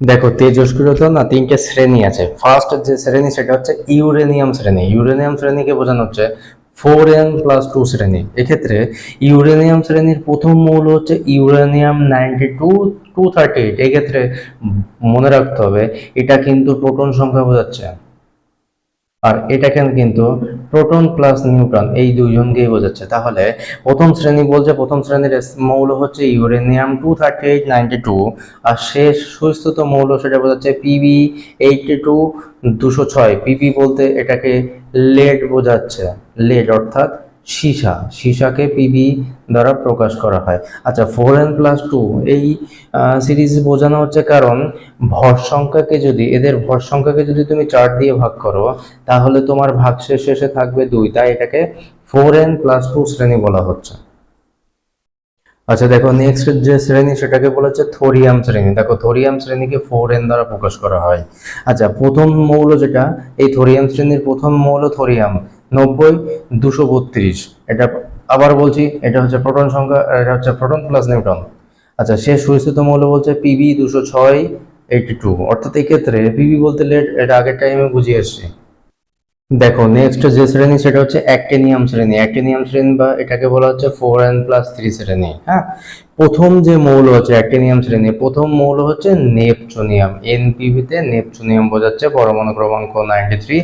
দেখো, তেজস্ক্রিয়তা না তিনটে শ্রেণী আছে। ফার্স্ট যে শ্রেণী সেটা হচ্ছে ইউরেনিয়াম শ্রেণী। ইউরেনিয়াম শ্রেণীকে বোঝানো হচ্ছে 4n+2 শ্রেণী। এক্ষেত্রে ইউরেনিয়াম শ্রেণীর প্রথম মৌল হচ্ছে ইউরেনিয়াম 92 238। এক্ষেত্রে মনে রাখতে হবে এটা কিন্তু প্রোটন সংখ্যা বোঝাচ্ছে, আর এটাকে কিন্তু প্রোটন প্লাস নিউট্রন এই দুইজনকেই বোঝাচ্ছে। তাহলে প্রথম শ্রেণী বলছে প্রথম শ্রেণীর মৌল হচ্ছে ইউরেনিয়াম 238 92, আর শেষ সুস্থিত মৌল সেটা বোঝাচ্ছে পিবি 82 206। পিবি বলতে এটাকে লেড বোঝাচ্ছে, লেড অর্থাৎ সীসা, সীসাকে পিবি দ্বারা প্রকাশ করা হয়। আচ্ছা, 4n+2 এই সিরিজ বোঝানো হচ্ছে কারণ ভর সংখ্যাকে যদি এদের ভর সংখ্যাকে যদি তুমি 4 দিয়ে ভাগ করো তাহলে তোমার ভাগশেষ শেষে থাকবে 2, তাই এটাকে 4n+2 শ্রেণী বলা হচ্ছে। আচ্ছা দেখো, নেক্সট যে শ্রেণী সেটাকে বলা হচ্ছে থোরিয়াম শ্রেণী। দেখো, থোরিয়াম শ্রেণীকে 4n দ্বারা প্রকাশ করা হয়। আচ্ছা, প্রথম মৌল যেটা এই থোরিয়াম শ্রেণীর প্রথম মৌল থোরিয়াম 90 232। এটা আবার বলছি, এটা হচ্ছে প্রোটন সংখ্যা, এটা হচ্ছে প্রোটন প্লাস নিউট্রন। আচ্ছা, শেষ সুস্থিত মৌল বলছে পিবি 206 82, অর্থাৎ এই ক্ষেত্রে পিবি বলতে লেড, এটা আগের টাইমে বুঝিয়ে এসছি। দেখো, নেক্সট যে শ্রেণী সেটা হচ্ছে অ্যাক্টিনিয়াম শ্রেণী। অ্যাক্টিনিয়াম শ্রেণী বা এটাকে বলা হচ্ছে 4n+3 শ্রেণী। হ্যাঁ, প্রথম যে মৌল হচ্ছে অ্যাক্টিনিয়াম শ্রেণী, প্রথম মৌল হচ্ছে নেপচুনিয়াম। এনপিভি তে নেপচুনিয়াম বোঝাচ্ছে, পরমাণু ক্রমাঙ্ক 93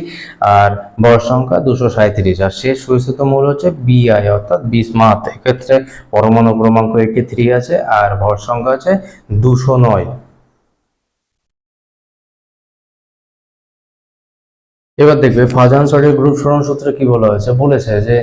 আর ভর সংখ্যা 237। আর শেষ সুস্থিত মৌল হচ্ছে বিআই অর্থাৎ বিসমাথ। এক্ষেত্রে পরমাণু ক্রমাঙ্ক 83 আছে আর ভর সংখ্যা আছে 209। এবার দেখবে ফাজান-সরের গ্রুপ সরণ সূত্রে কি বলা হয়েছে, বলেছে যে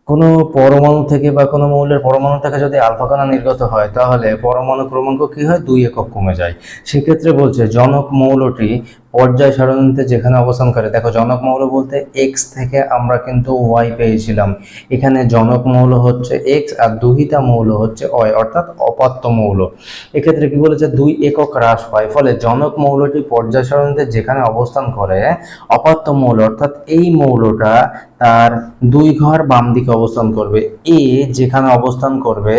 কোনো পরমাণু থেকে বা কোনো মৌলের পরমাণু থেকে যদি আলফা কণা নির্গত হয় তাহলে পরমাণু ক্রমাঙ্ক কি হয়, 2 একক কমে যায়। সেক্ষেত্রে বলছে জনক মৌলটি পর্যায় সারণীতে যেখানে অবস্থান করে, দেখো জনক মৌল বলতে এক্স থেকে আমরা কিন্তু ওয়াই পেয়েছিলাম, এখানে জনক মৌল হচ্ছে এক্স আর দুহিতা মৌল হচ্ছে ওয়াই অর্থাৎ অপাত্য মৌল। এক্ষেত্রে কি বলেছে, 2 একক হ্রাস পায়, ফলে জনক মৌলটি পর্যায় সারণীতে যেখানে অবস্থান করে অপাত্য মৌল অর্থাৎ এই মৌলটা তার 2 ঘর বাম দিকে অবস্থান করবে। এ যেখানে অবস্থান করবে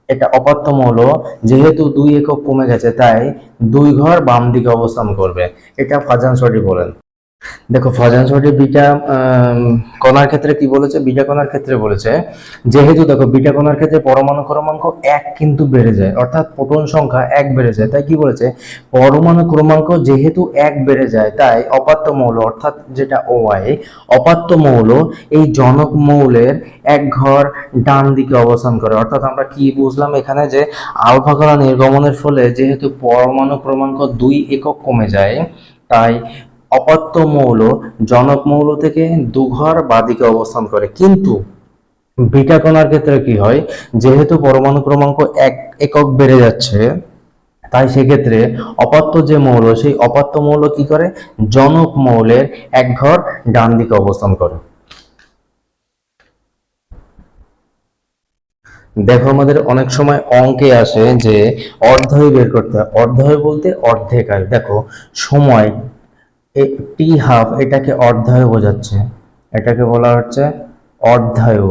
এটা অপাত্য মৌল, যেহেতু 2 একক কমে গেছে তাই 2 ঘর বাম দিকে অবস্থান করবে। এটা ফাজান-সরি বলেন। দেখো, ফাজান-সরি বিটা কণার ক্ষেত্রে কি বলেছে, বিটা কণার ক্ষেত্রে বলেছে যেহেতু দেখো বিটা কণার ক্ষেত্রে পরমাণু ক্রমাঙ্ক 1 কিন্তু বেড়ে যায়, অর্থাৎ প্রোটন সংখ্যা 1 বেড়ে যায়, তাই কি বলেছে পরমাণু ক্রমাঙ্ক যেহেতু 1 বেড়ে যায় তাই অপাত্য মৌল অর্থাৎ যেটা ওয়াই অপাত্য মৌল এই জনক মৌলের 1 ঘর ডান দিকে অবস্থান করে। অর্থাৎ আমরা কি বুঝলাম এখানে, যে আলফা কণা নির্গমনের ফলে যেহেতু পরমাণু ক্রমাঙ্ক 2 একক কমে যায় তাই অপাত্য মৌল জনক মৌল থেকে 2 ঘর বাঁদিকে অবস্থান করে। কিন্তু বিটা কণার ক্ষেত্রে কি হয়, যেহেতু পরমাণু ক্রমাঙ্ক 1 একক বেড়ে যাচ্ছে তাই সেক্ষেত্রে অপাত্য যে মৌল সেই অপাত্য মৌল কি করে, জনক মৌলের 1 ঘর ডান দিকে অবস্থান করে। দেখো, আমাদের অনেক সময় অঙ্কে আসে যে অর্ধায়ু বের করতে হয়। অর্ধায়ু বলতে অর্ধেক আয়ু। দেখো, সময় টি হাফ এটাকে অর্ধায়ু বোঝাচ্ছে, এটাকে বলা হচ্ছে অর্ধায়ু।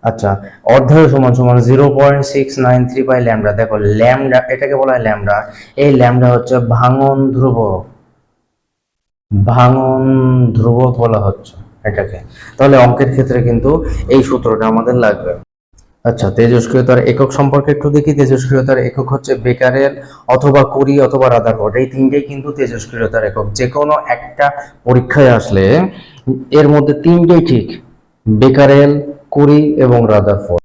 আচ্ছা, অর্ধায়ু সমান সমান 0.693 বাই ল্যামডা। দেখো, ল্যামডা এটাকে বলা হয় ল্যামডা। এই ল্যামডা হচ্ছে ভাঙন ধ্রুবক, ভাঙন ধ্রুবক বলা হচ্ছে এটাকে। তাহলে অঙ্কের ক্ষেত্রে কিন্তু এই সূত্রটা আমাদের লাগবে। আচ্ছা, তেজস্ক্রিয়তার একক সম্পর্কে একটু দেখি। তেজস্ক্রিয়তার একক হচ্ছে বেকারেল অথবা কুরি অথবা রাদারফোর্ড, এই তিনটেই কিন্তু তেজস্ক্রিয়তার একক। যে কোনো একটা পরীক্ষায় আসলে এর মধ্যে তিনটেই ঠিক, বেকারেল, কুরি এবং রাদারফোর্ড।